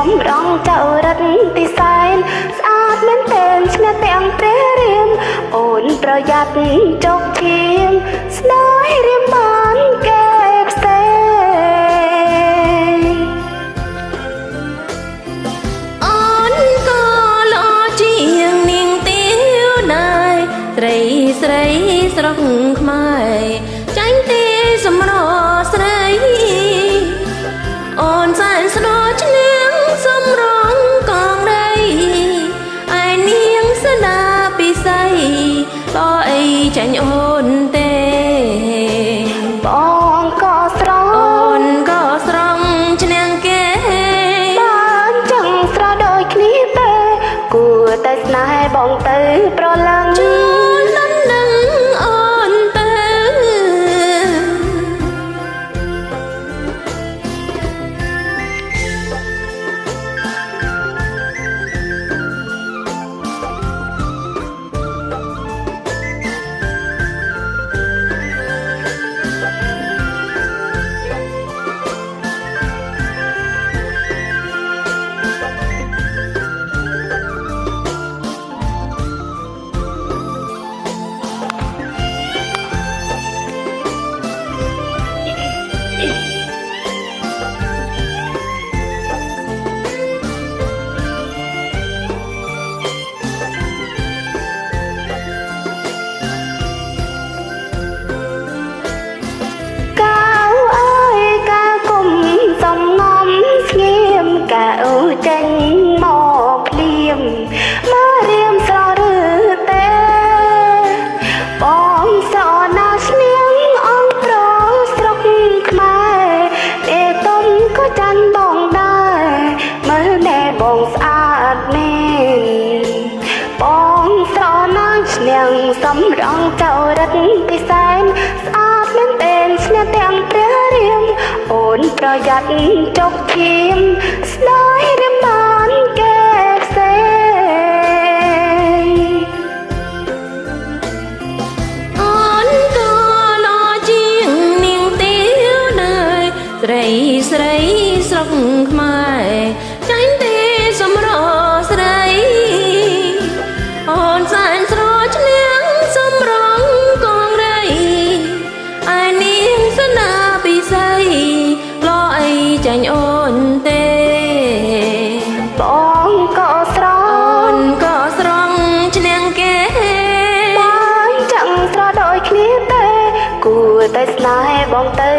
សំរងចៅរត់ទីសែនស្អាតមែនទែនឆ្នះទាំងព្រះរាមអូនប្រយ័ត្នចុកឈាមស្នេហ៍រៀមបានកែផ្សេងអូនក៏ល្អជាងនាងទាវដែរស្រីស្រីស្រុកខ្មែរចាញ់ទេសម្រស្រីអូនសែនស្នូឈ្នះសម្រងកងដីឯនាងស្ដាពិសីក៏អីចាញ់អូនទេបងក៏ស្រងអូនក៏ស្រង់ឈ្នះគេបានចឹងស្រដូចគ្នាទេគួរតែស្នេហ៍បងទៅប្រឡឹងជួយលំនឹងអូនទៅចេញមកភ្លាមមករៀមស្រស់ឬទេបងសណាស្នៀងអង្គប្រស្រុកខ្មែរទេទុំក៏ចាន់បងដែរមើលតែបងស្អាតមែនបងស្រណាស្នៀងសម្រងចៅរត់ពិសែនស្អាតមែនទែនឈ្នះទាំងព្រះរាមអូនប្រយ័ត្នចុកឈាមស្នេហ៍រៀមបានកែផ្សេងអូនក៏ល្អជាងនាងទាវដែរស្រីស្រីស្រុកខ្មែរចាញ់ទេសម្រស្រីអូនសែនស្រឈ្នះសម្រងកងដីឯនាងស្នាពិសីល្អអីចាញ់អូនទេបងក៏ស្រងអូនក៏ស្រង់ឈ្នះគេបានចឹងស្រដូចគ្នាទេគួរតែស្នេហ៍បងទៅ